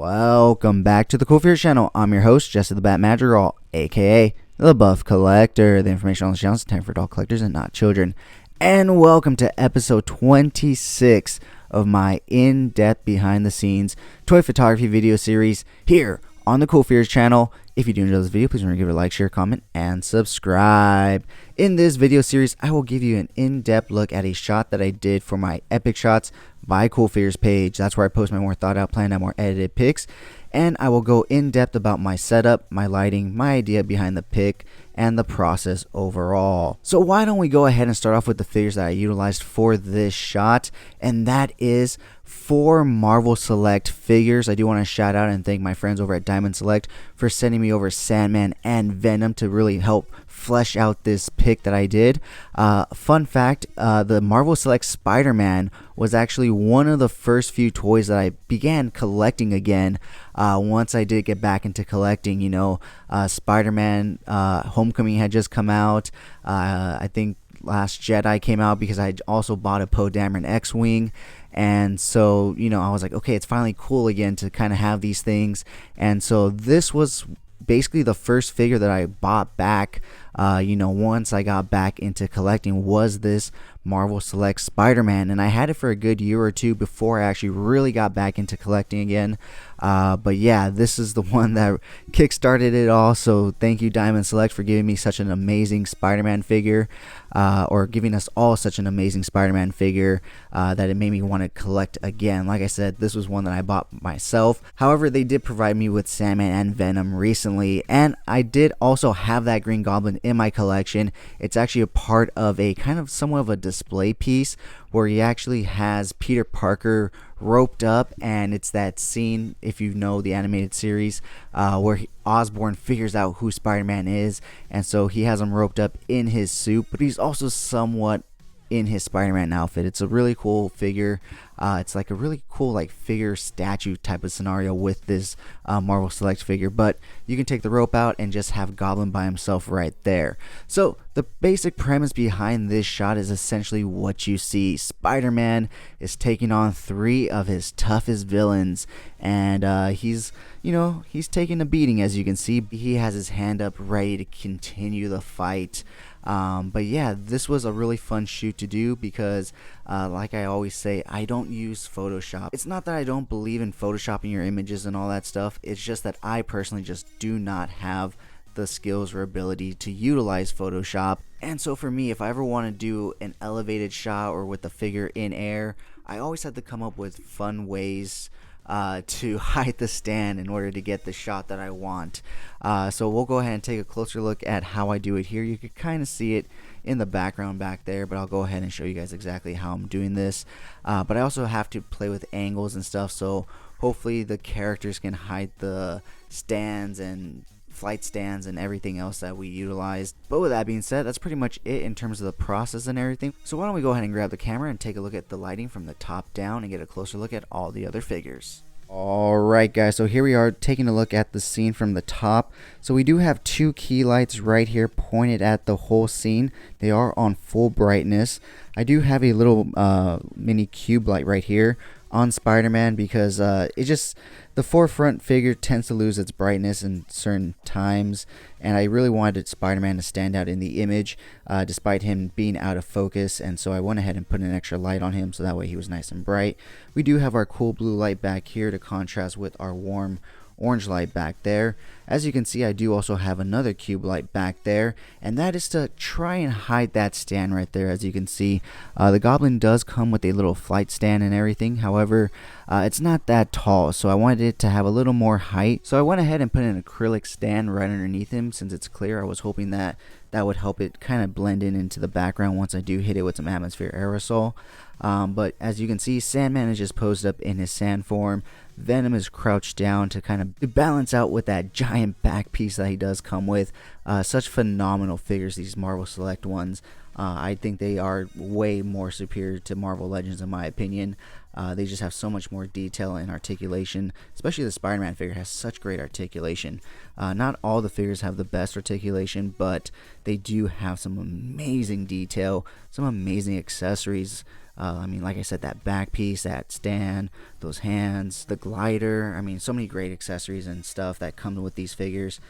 Welcome back to the Cool Fears channel. I'm your host, Jesse the Bat Madrigal, aka the Buff Collector. The information on this channel is intended for adult collectors and not children. And welcome to episode 26 of my in-depth behind-the-scenes toy photography video series here on the Cool Fears channel. If you do enjoy this video, please remember to give it a like, share, comment, and subscribe. In this video series, I will give you an in-depth look at a shot that I did for my Epic Shots by Cool Fears page. That's where I post my more thought out, planned out, more edited pics. And I will go in depth about my setup, my lighting, my idea behind the pic, and the process overall. So why don't we go ahead and start off with the figures that I utilized for this shot, and that is 4 Marvel Select figures. I do want to shout out and thank my friends over at Diamond Select for sending me over Sandman and Venom to really help flesh out this pic that I did. Fun fact, the Marvel Select Spider-Man was actually one of the first few toys that I began collecting again once I did get back into collecting. You know, Spider-Man Homecoming had just come out. I think Last Jedi came out because I also bought a Poe Dameron X-Wing. And so, you know, I was like, okay, it's finally cool again to kind of have these things. And so this was basically the first figure that I bought back, once I got back into collecting, was this Marvel Select Spider-Man. And I had it for a good year or two before I actually really got back into collecting again. But yeah, this is the one that kickstarted it all. So thank you, Diamond Select, for giving me such an amazing Spider-Man figure, or giving us all such an amazing Spider-Man figure that it made me want to collect again. Like I said, this was one that I bought myself. However, they did provide me with Sandman and Venom recently, and I did also have that Green Goblin in my collection. It's actually a part of a kind of somewhat of a display piece where he actually has Peter Parker roped up, and it's that scene, if you know the animated series, where Osborn figures out who Spider-Man is, and so he has him roped up in his suit, but he's also somewhat in his Spider-Man outfit. It's a really cool figure. It's like a really cool like figure statue type of scenario with this Marvel Select figure, but you can take the rope out and just have Goblin by himself right there. So the basic premise behind this shot is essentially what you see. Spider-Man is taking on 3 of his toughest villains, and he's taking a beating. As you can see, he has his hand up ready to continue the fight. But yeah, this was a really fun shoot to do because like I always say, I don't use Photoshop. It's not that I don't believe in photoshopping your images and all that stuff. It's just that I personally just do not have the skills or ability to utilize Photoshop. And so for me, if I ever want to do an elevated shot or with the figure in air, I always have to come up with fun ways to hide the stand in order to get the shot that I want. So we'll go ahead and take a closer look at how I do it here. You can kind of see it in the background back there, but I'll go ahead and show you guys exactly how I'm doing this. But I also have to play with angles and stuff, so hopefully the characters can hide the stands and flight stands and everything else that we utilized. But with that being said, that's pretty much it in terms of the process and everything. So why don't we go ahead and grab the camera and take a look at the lighting from the top down and get a closer look at all the other figures. Alright guys, so here we are taking a look at the scene from the top. So we do have 2 key lights right here pointed at the whole scene. They are on full brightness. I do have a little mini cube light right here on Spider-Man because the forefront figure tends to lose its brightness in certain times, and I really wanted Spider-Man to stand out in the image despite him being out of focus, and so I went ahead and put an extra light on him so that way he was nice and bright. We do have our cool blue light back here to contrast with our warm orange light back there. As you can see, I do also have another cube light back there, and that is to try and hide that stand right there. As you can see, the Goblin does come with a little flight stand and everything. However, it's not that tall, so I wanted it to have a little more height, so I went ahead and put an acrylic stand right underneath him. Since it's clear, I was hoping that would help it kind of blend in into the background once I do hit it with some atmosphere aerosol. But as you can see, Sandman is just posed up in his sand form. Venom is crouched down to kind of balance out with that giant back piece that he does come with. Such phenomenal figures, these Marvel Select ones. I think they are way more superior to Marvel Legends in my opinion. They just have so much more detail and articulation, especially the Spider-Man figure has such great articulation. Not all the figures have the best articulation, but they do have some amazing detail, some amazing accessories I mean, like I said, that back piece, that stand, those hands, the glider. I mean, so many great accessories and stuff that come with these figures.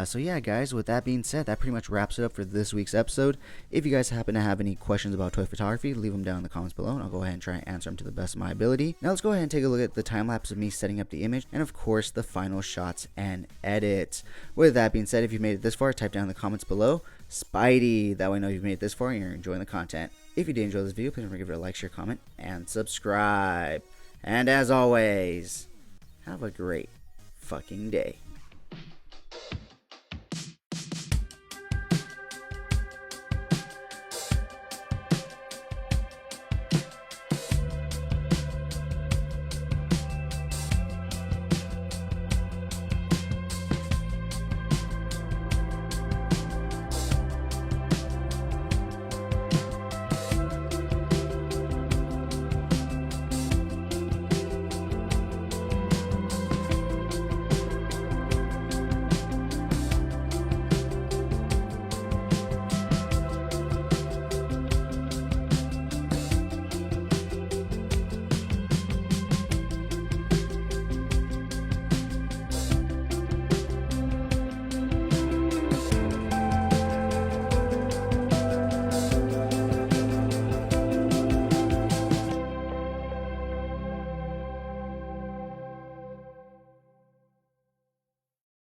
So yeah, guys, with that being said, that pretty much wraps it up for this week's episode. If you guys happen to have any questions about toy photography, leave them down in the comments below, and I'll go ahead and try and answer them to the best of my ability. Now let's go ahead and take a look at the time lapse of me setting up the image, and of course the final shots and edits. With that being said, if you made it this far, type down in the comments below Spidey. That way I know you've made it this far and you're enjoying the content. If you did enjoy this video, please remember to give it a like, share, comment, and subscribe. And as always, have a great fucking day.